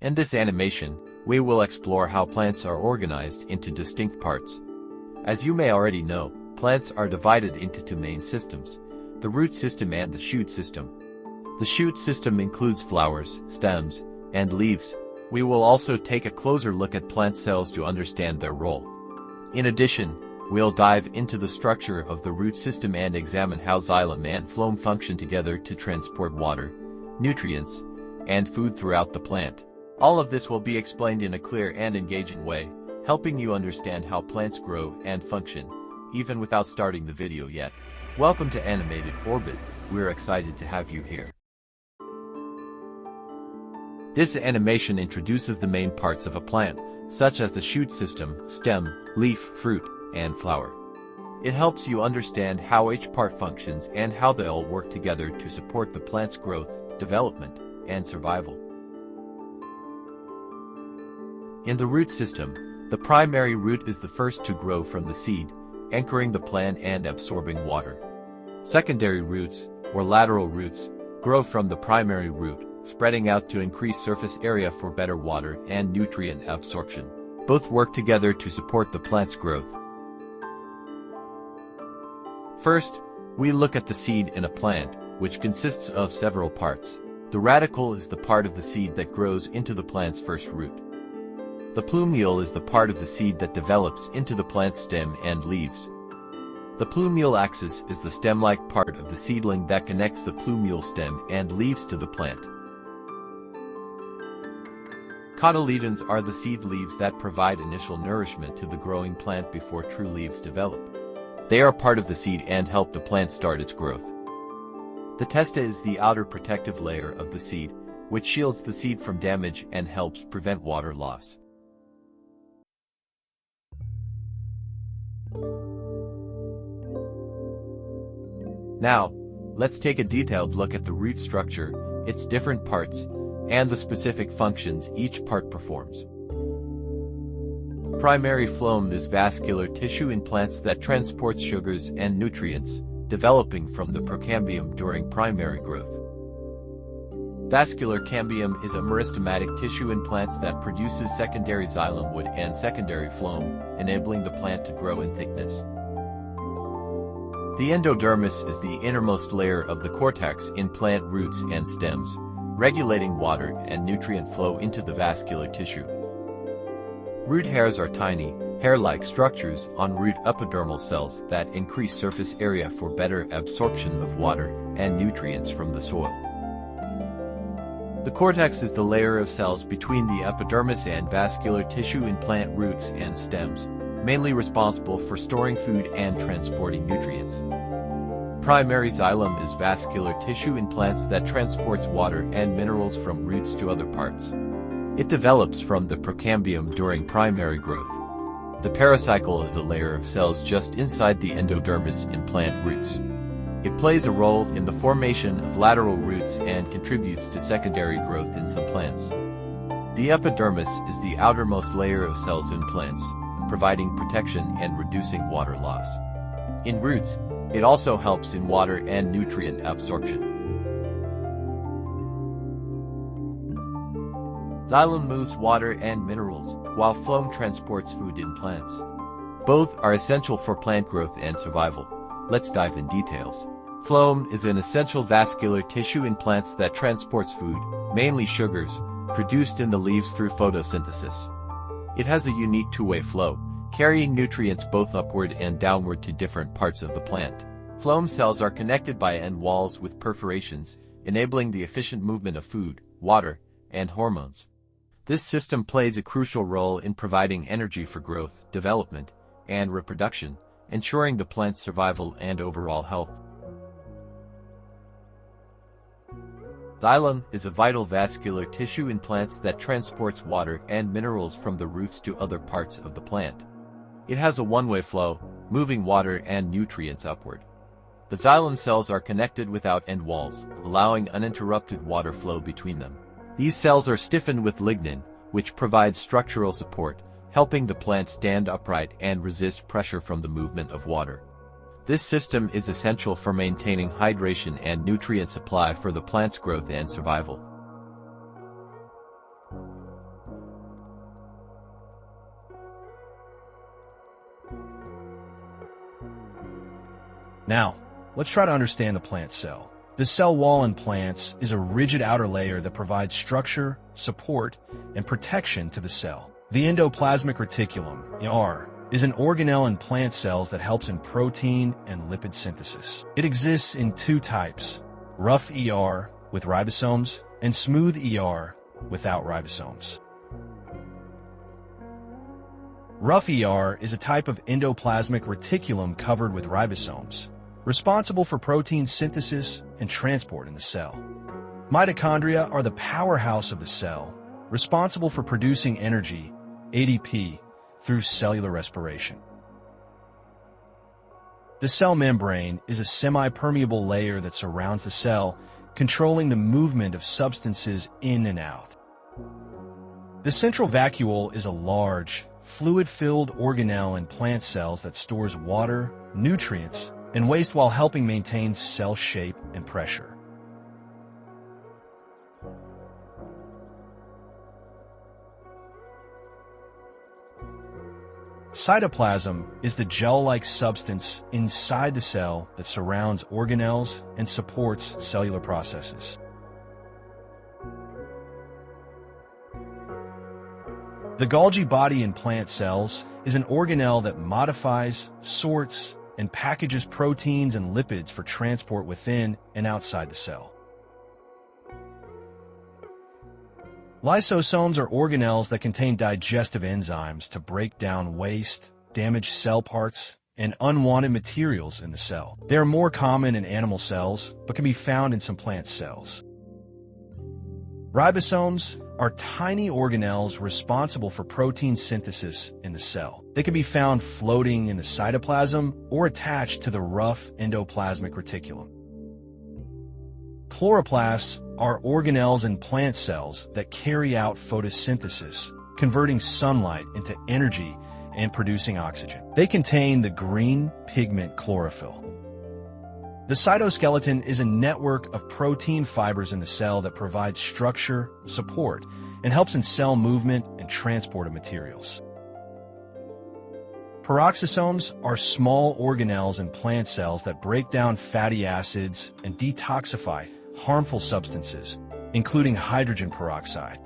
In this animation, we will explore how plants are organized into distinct parts. As you may already know, plants are divided into two main systems: the root system and the shoot system. The shoot system includes flowers, stems, and leaves. We will also take a closer look at plant cells to understand their role. In addition, we'll dive into the structure of the root system and examine how xylem and phloem function together to transport water, nutrients, and food throughout the plant. All of this will be explained in a clear and engaging way, helping you understand how plants grow and function, even without starting the video yet. Welcome to Animated Orbit. We're excited to have you here. This animation introduces the main parts of a plant, such as the shoot system, stem, leaf, fruit, and flower. It helps you understand how each part functions and how they all work together to support the plant's growth, development, and survival. In the root system, the primary root is the first to grow from the seed, anchoring the plant and absorbing water. Secondary roots, or lateral roots, grow from the primary root, spreading out to increase surface area for better water and nutrient absorption. Both work together to support the plant's growth. First, we look at the seed in a plant, which consists of several parts. The radicle is the part of the seed that grows into the plant's first root. The plumule is the part of the seed that develops into the plant's stem and leaves. The plumule axis is the stem-like part of the seedling that connects the plumule stem and leaves to the plant. Cotyledons are the seed leaves that provide initial nourishment to the growing plant before true leaves develop. They are part of the seed and help the plant start its growth. The testa is the outer protective layer of the seed, which shields the seed from damage and helps prevent water loss. Now, let's take a detailed look at the root structure, its different parts, and the specific functions each part performs. Primary phloem is vascular tissue in plants that transports sugars and nutrients, developing from the procambium during primary growth. Vascular cambium is a meristematic tissue in plants that produces secondary xylem wood and secondary phloem, enabling the plant to grow in thickness. The endodermis is the innermost layer of the cortex in plant roots and stems, regulating water and nutrient flow into the vascular tissue. Root hairs are tiny, hair-like structures on root epidermal cells that increase surface area for better absorption of water and nutrients from the soil. The cortex is the layer of cells between the epidermis and vascular tissue in plant roots and stems, mainly responsible for storing food and transporting nutrients. Primary xylem is vascular tissue in plants that transports water and minerals from roots to other parts. It develops from the procambium during primary growth. The pericycle is a layer of cells just inside the endodermis in plant roots. It plays a role in the formation of lateral roots and contributes to secondary growth in some plants. The epidermis is the outermost layer of cells in plants, providing protection and reducing water loss. In roots, it also helps in water and nutrient absorption. Xylem moves water and minerals, while phloem transports food in plants. Both are essential for plant growth and survival. Let's dive in details. Phloem is an essential vascular tissue in plants that transports food, mainly sugars, produced in the leaves through photosynthesis. It has a unique two-way flow, carrying nutrients both upward and downward to different parts of the plant. Phloem cells are connected by end walls with perforations, enabling the efficient movement of food, water, and hormones. This system plays a crucial role in providing energy for growth, development, and reproduction, ensuring the plant's survival and overall health. Xylem is a vital vascular tissue in plants that transports water and minerals from the roots to other parts of the plant. It has a one-way flow, moving water and nutrients upward. The xylem cells are connected without end walls, allowing uninterrupted water flow between them. These cells are stiffened with lignin, which provides structural support, helping the plant stand upright and resist pressure from the movement of water. This system is essential for maintaining hydration and nutrient supply for the plant's growth and survival. Now, let's try to understand the plant cell. The cell wall in plants is a rigid outer layer that provides structure, support, and protection to the cell. The endoplasmic reticulum, ER, is an organelle in plant cells that helps in protein and lipid synthesis. It exists in two types: rough ER with ribosomes and smooth ER without ribosomes. Rough ER is a type of endoplasmic reticulum covered with ribosomes, responsible for protein synthesis and transport in the cell. Mitochondria are the powerhouse of the cell, responsible for producing energy, ADP, through cellular respiration. The cell membrane is a semi-permeable layer that surrounds the cell, controlling the movement of substances in and out. The central vacuole is a large, fluid-filled organelle in plant cells that stores water, nutrients, and waste while helping maintain cell shape and pressure. Cytoplasm is the gel-like substance inside the cell that surrounds organelles and supports cellular processes. The Golgi body in plant cells is an organelle that modifies, sorts, and packages proteins and lipids for transport within and outside the cell. Lysosomes are organelles that contain digestive enzymes to break down waste, damaged cell parts, and unwanted materials in the cell. They are more common in animal cells, but can be found in some plant cells. Ribosomes are tiny organelles responsible for protein synthesis in the cell. They can be found floating in the cytoplasm or attached to the rough endoplasmic reticulum. Chloroplasts are organelles in plant cells that carry out photosynthesis, converting sunlight into energy and producing oxygen. They contain the green pigment chlorophyll. The cytoskeleton is a network of protein fibers in the cell that provides structure, support, and helps in cell movement and transport of materials. Peroxisomes are small organelles in plant cells that break down fatty acids and detoxify harmful substances, including hydrogen peroxide.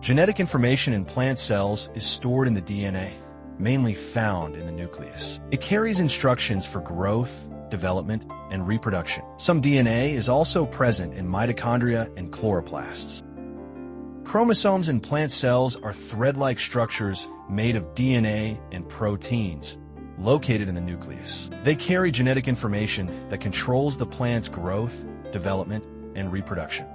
Genetic information in plant cells is stored in the DNA, mainly found in the nucleus. It carries instructions for growth, development, and reproduction. Some DNA is also present in mitochondria and chloroplasts. Chromosomes in plant cells are thread-like structures made of DNA and proteins, located in the nucleus. They carry genetic information that controls the plant's growth, development, and reproduction.